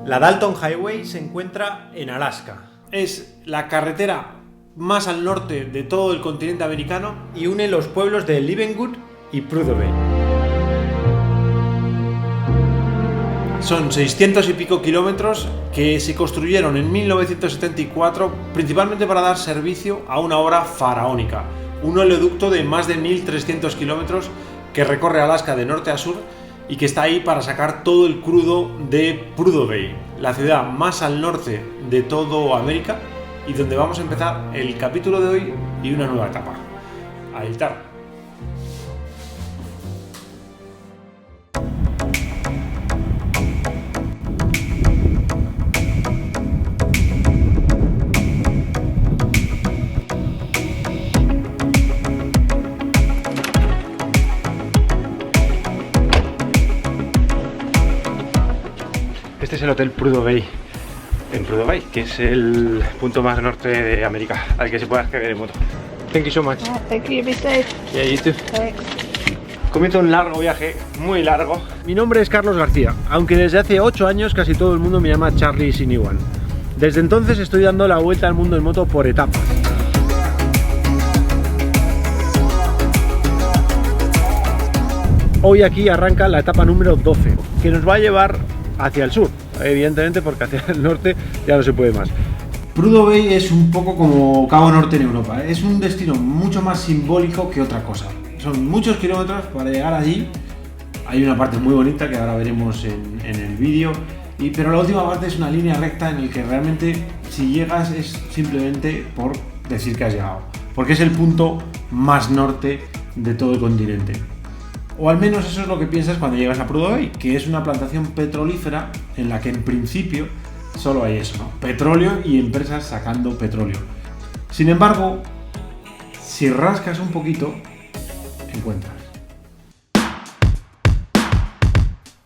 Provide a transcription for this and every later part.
La Dalton Highway se encuentra en Alaska. Es la carretera más al norte de todo el continente americano y une los pueblos de Leavenworth y Prudhoe Bay. Son 600 y pico kilómetros que se construyeron en 1974 principalmente para dar servicio a una obra faraónica, un oleoducto de más de 1.300 kilómetros que recorre Alaska de norte a sur y que está ahí para sacar todo el crudo de Prudhoe Bay, la ciudad más al norte de todo América y donde vamos a empezar el capítulo de hoy y una nueva etapa. A editar. Este es el Hotel Prudhoe Bay, en Prudhoe Bay, que es el punto más norte de América al que se puede acceder en moto. Thank you so much. Thank you, be safe. Yeah, you too. Thanks. Comienza un largo viaje, muy largo. Mi nombre es Carlos García, aunque desde hace 8 años casi todo el mundo me llama Charlie Siniwan. Desde entonces estoy dando la vuelta al mundo en moto por etapas. Hoy aquí arranca la etapa número 12, que nos va a llevar hacia el sur, evidentemente, porque hacia el norte ya no se puede más. Prudhoe Bay es un poco como Cabo Norte en Europa, es un destino mucho más simbólico que otra cosa. Son muchos kilómetros para llegar allí, hay una parte muy bonita que ahora veremos en el vídeo, pero la última parte es una línea recta en la que realmente si llegas es simplemente por decir que has llegado, porque es el punto más norte de todo el continente. O al menos eso es lo que piensas cuando llegas a Prudhoe Bay, que es una plantación petrolífera en la que en principio solo hay eso, ¿no? Petróleo y empresas sacando petróleo. Sin embargo, si rascas un poquito, encuentras.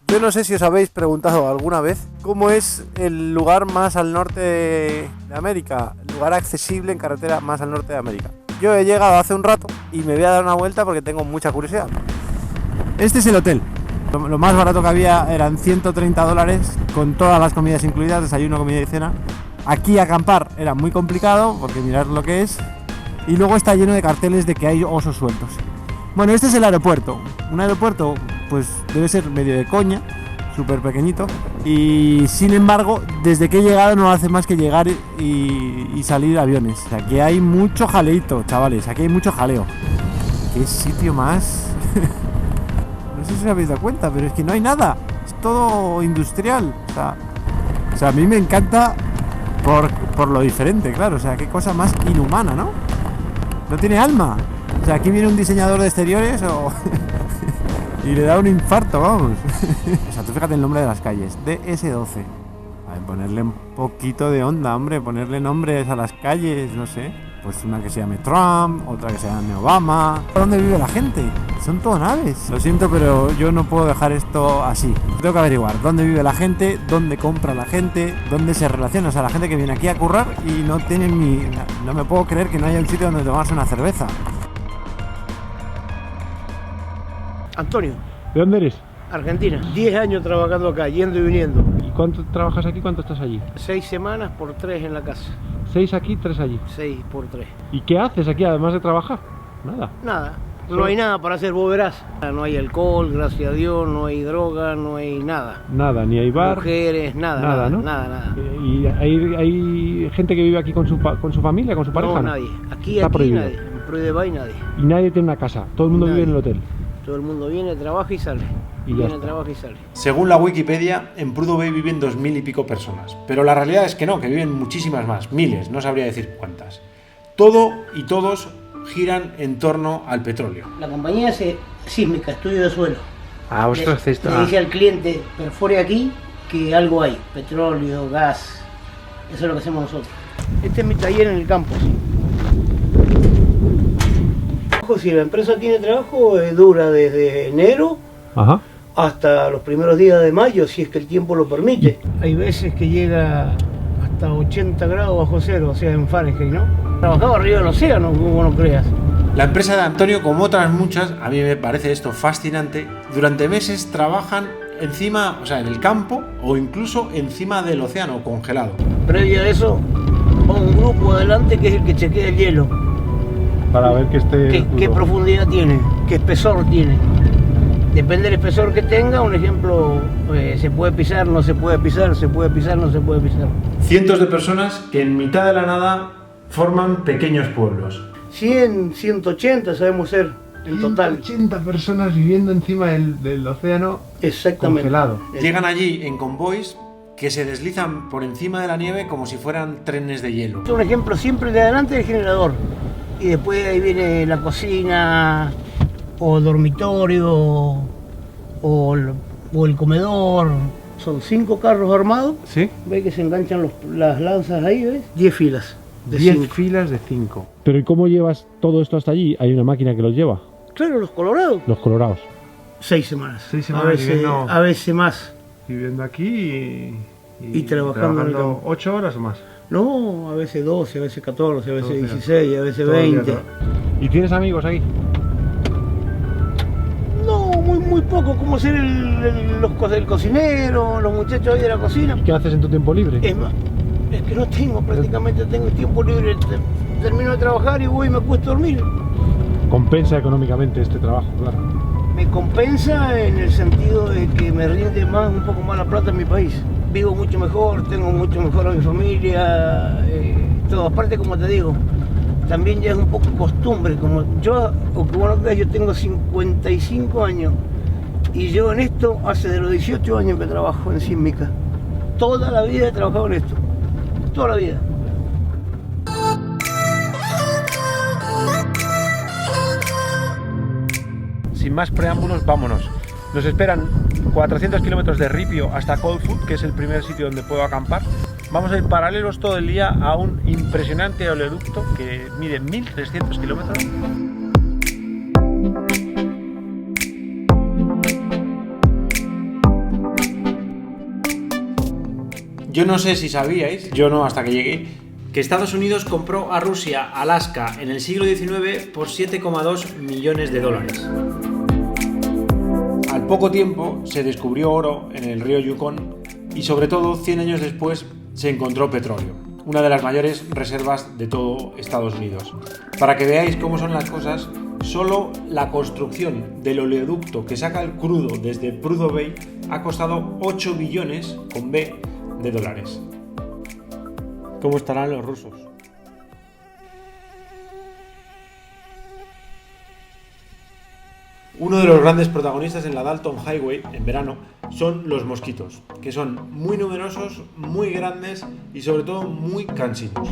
Yo no sé si os habéis preguntado alguna vez cómo es el lugar más al norte de América, el lugar accesible en carretera más al norte de América. Yo he llegado hace un rato y me voy a dar una vuelta porque tengo mucha curiosidad. Este es el hotel. Lo más barato que había eran $130 con todas las comidas incluidas, desayuno, comida y cena. Aquí acampar era muy complicado porque mirad lo que es. Y luego está lleno de carteles de que hay osos sueltos. Bueno, este es el aeropuerto. Un aeropuerto pues debe ser medio de coña, súper pequeñito. Y sin embargo, desde que he llegado no hace más que llegar y salir aviones. O sea, aquí hay mucho jaleito, chavales. Aquí hay mucho jaleo. ¿Qué sitio más? No sé si os habéis dado cuenta, pero es que no hay nada. Es todo industrial. O sea, a mí me encanta por lo diferente, claro. O sea, qué cosa más inhumana, ¿no? No tiene alma. O sea, aquí viene un diseñador de exteriores y le da un infarto, vamos. O sea, tú fíjate el nombre de las calles. DS12. A ver, ponerle un poquito de onda, hombre. Ponerle nombres a las calles, no sé. Pues una que se llame Trump, otra que se llame Obama. ¿Dónde vive la gente? Son todo naves. Lo siento, pero yo no puedo dejar esto así. Tengo que averiguar dónde vive la gente, dónde compra la gente, dónde se relaciona. O sea, la gente que viene aquí a currar y no tienen ni... No me puedo creer que no haya un sitio donde tomarse una cerveza. Antonio, ¿De dónde eres? Argentina. 10 años trabajando acá, yendo y viniendo. ¿Y cuánto trabajas aquí? ¿Cuánto estás allí? 6 semanas por 3 en la casa. 6 aquí, 3 allí. 6 por 3. ¿Y qué haces aquí además de trabajar? Nada. Nada. No hay nada para hacer, vos verás. No hay alcohol, gracias a Dios, no hay droga, no hay nada. Nada, ni hay bar. Mujeres, nada, Nada, ¿no? nada. ¿Y hay gente que vive aquí con su familia, con su pareja? No, nadie. Aquí prohibido. nadie. En Prudhoe Bay nadie. Y nadie tiene una casa, todo el mundo Nadie. vive en el hotel. Todo el mundo viene, trabaja y sale. Y ya Viene, está. trabaja y sale. Según la Wikipedia, en Prudhoe Bay viven 2000 y pico personas. Pero la realidad es que no, que viven muchísimas más, miles, no sabría decir cuántas. Todo y todos giran en torno al petróleo. La compañía hace sísmica, estudio de suelo. Ah, vosotros hacéis Le dice al cliente, perfore aquí, que algo hay. Petróleo, gas. Eso es lo que hacemos nosotros. Este es mi taller en el campo. Si la empresa tiene trabajo, dura desde enero Ajá. hasta los primeros días de mayo, si es que el tiempo lo permite. Hay veces que llega hasta 80 grados bajo cero, o sea, en Fahrenheit, ¿no? Trabajaba arriba del océano, como no creas. La empresa de Antonio, como otras muchas, a mí me parece esto fascinante, durante meses trabajan encima, o sea, en el campo o incluso encima del océano congelado. Previo a eso, va un grupo adelante que es el que chequea el hielo. Para ver que esté... ¿Qué profundidad tiene? ¿Qué espesor tiene? Depende del espesor que tenga, un ejemplo, se puede pisar, no se puede pisar, se puede pisar, no se puede pisar. Cientos de personas que en mitad de la nada forman pequeños pueblos. 100, 180 sabemos ser en total. 180 personas viviendo encima del océano. Exactamente. Congelado. Llegan allí en convoys que se deslizan por encima de la nieve como si fueran trenes de hielo. Un ejemplo, siempre de adelante el generador. Y después ahí viene la cocina, o el dormitorio, o el comedor. Son 5 carros armados. ¿Sí? ¿Ves que se enganchan las lanzas ahí? ¿Ves? 10 filas. 10 filas de 5. Pero ¿y cómo llevas todo esto hasta allí? ¿Hay una máquina que los lleva? Claro, los colorados. Los colorados. 6 semanas. 6 semanas a veces más. Viviendo aquí y trabajando 8 horas o más. No, a veces 12, a veces 14, a veces 16, a veces 20. ¿Y tienes amigos ahí? No, muy poco, como ser el cocinero, los muchachos ahí de la cocina. ¿Qué haces en tu tiempo libre? Es que no tengo, prácticamente tengo tiempo libre. Termino de trabajar y voy y me acuesto a dormir. Compensa económicamente este trabajo, claro. Me compensa en el sentido de que me rinde un poco más la plata en mi país. Vivo mucho mejor, tengo mucho mejor a mi familia, todo. Aparte, como te digo, también ya es un poco costumbre. Como yo, o que bueno, yo tengo 55 años y yo en esto hace de los 18 años que trabajo en Sísmica. Toda la vida he trabajado en esto, toda la vida. Sin más preámbulos, vámonos. Nos esperan 400 kilómetros de Ripio hasta Coldfoot, que es el primer sitio donde puedo acampar. Vamos a ir paralelos todo el día a un impresionante oleoducto que mide 1300 kilómetros. Yo no sé si sabíais, yo no hasta que llegué, que Estados Unidos compró a Rusia Alaska en el siglo XIX por 7,2 millones de dólares. Al poco tiempo se descubrió oro en el río Yukon y sobre todo 100 años después se encontró petróleo, una de las mayores reservas de todo Estados Unidos. Para que veáis cómo son las cosas, solo la construcción del oleoducto que saca el crudo desde Prudhoe Bay ha costado 8 billones con B de dólares. ¿Cómo estarán los rusos? Uno de los grandes protagonistas en la Dalton Highway en verano son los mosquitos, que son muy numerosos, muy grandes y sobre todo muy cansinos.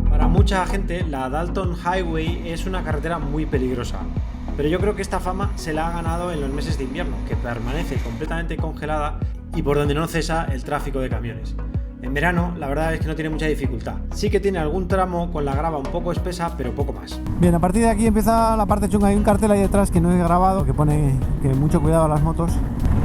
Para mucha gente la Dalton Highway es una carretera muy peligrosa, pero yo creo que esta fama se la ha ganado en los meses de invierno, que permanece completamente congelada y por donde no cesa el tráfico de camiones. En verano, la verdad es que no tiene mucha dificultad. Sí que tiene algún tramo con la grava un poco espesa, pero poco más. Bien, a partir de aquí empieza la parte chunga. Hay un cartel ahí detrás que no he grabado, que pone que mucho cuidado a las motos.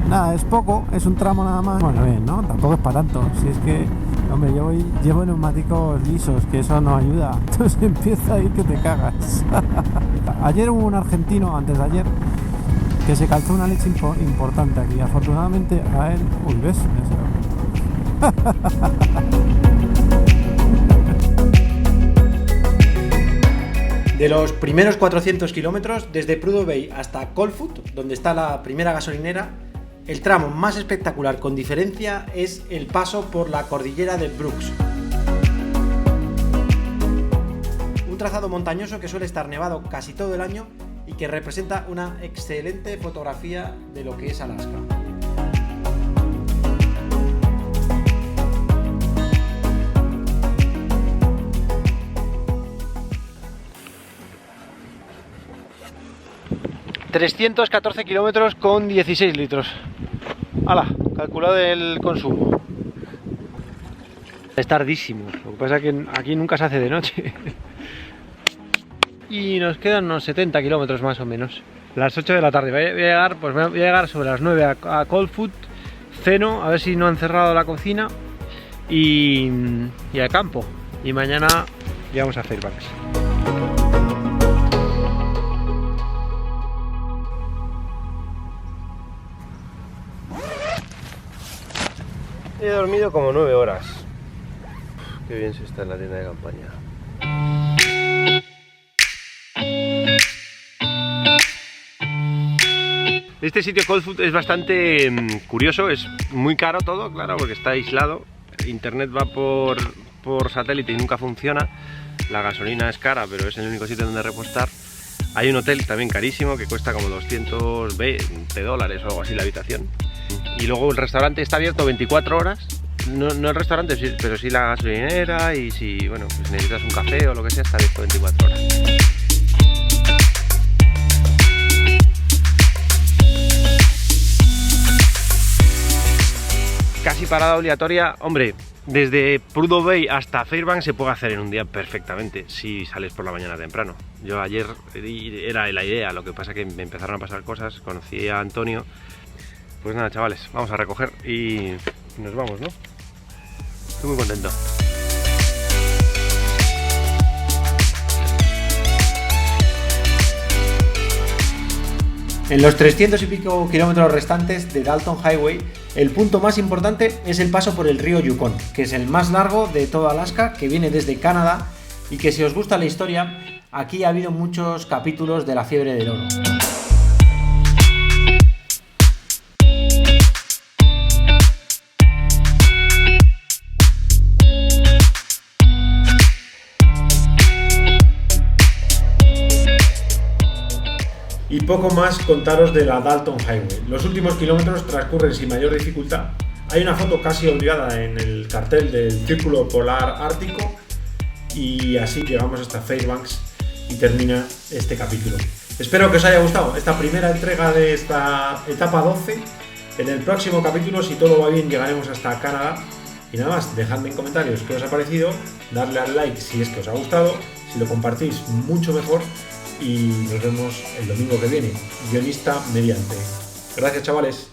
Nada, es poco, es un tramo nada más. Bueno, bien, ¿no? Tampoco es para tanto. Si es que, hombre, yo llevo neumáticos lisos, que eso no ayuda. Entonces empieza a ir que te cagas. Ayer hubo un argentino, antes de ayer, que se calzó una leche importante aquí. Afortunadamente a él... Uy, ¿ves? De los primeros 400 kilómetros, desde Prudhoe Bay hasta Coldfoot, donde está la primera gasolinera, el tramo más espectacular con diferencia es el paso por la cordillera de Brooks. Un trazado montañoso que suele estar nevado casi todo el año y que representa una excelente fotografía de lo que es Alaska. ...314 kilómetros con 16 litros. ¡Hala! Calculado el consumo. Es tardísimo. Lo que pasa es que aquí nunca se hace de noche. Y nos quedan unos 70 kilómetros más o menos. Las 8 de la tarde. Voy a llegar sobre las 9 a Coldfoot. Ceno, a ver si no han cerrado la cocina. Y al campo. Y mañana llegamos a Fairbanks. he dormido como 9 horas. Qué bien se está en la tienda de campaña. Este sitio Cold Food es bastante curioso, es muy caro todo, claro, porque está aislado. Internet va por satélite y nunca funciona. La gasolina es cara, pero es el único sitio donde repostar. Hay un hotel también carísimo que cuesta como $220 o algo así la habitación. Y luego el restaurante está abierto 24 horas. No el restaurante, pero sí la gasolinera, y si bueno, pues necesitas un café o lo que sea, está abierto 24 horas. Casi parada obligatoria, hombre, desde Prudhoe Bay hasta Fairbanks se puede hacer en un día perfectamente si sales por la mañana temprano. Yo ayer era la idea, lo que pasa que me empezaron a pasar cosas, conocí a Antonio. Pues nada, chavales, vamos a recoger y nos vamos, ¿no? Estoy muy contento. En los 300 y pico kilómetros restantes de Dalton Highway, el punto más importante es el paso por el río Yukon, que es el más largo de todo Alaska, que viene desde Canadá, y que si os gusta la historia, aquí ha habido muchos capítulos de la fiebre del oro. Y poco más contaros de la Dalton Highway. Los últimos kilómetros transcurren sin mayor dificultad. Hay una foto casi obligada en el cartel del Círculo Polar Ártico y así llegamos hasta Fairbanks y termina este capítulo. Espero que os haya gustado esta primera entrega de esta etapa 12. En el próximo capítulo, si todo va bien, llegaremos hasta Canadá. Y nada más, dejadme en comentarios qué os ha parecido, darle al like si es que os ha gustado, si lo compartís mucho mejor. Y nos vemos el domingo que viene, guionista mediante. Gracias, chavales.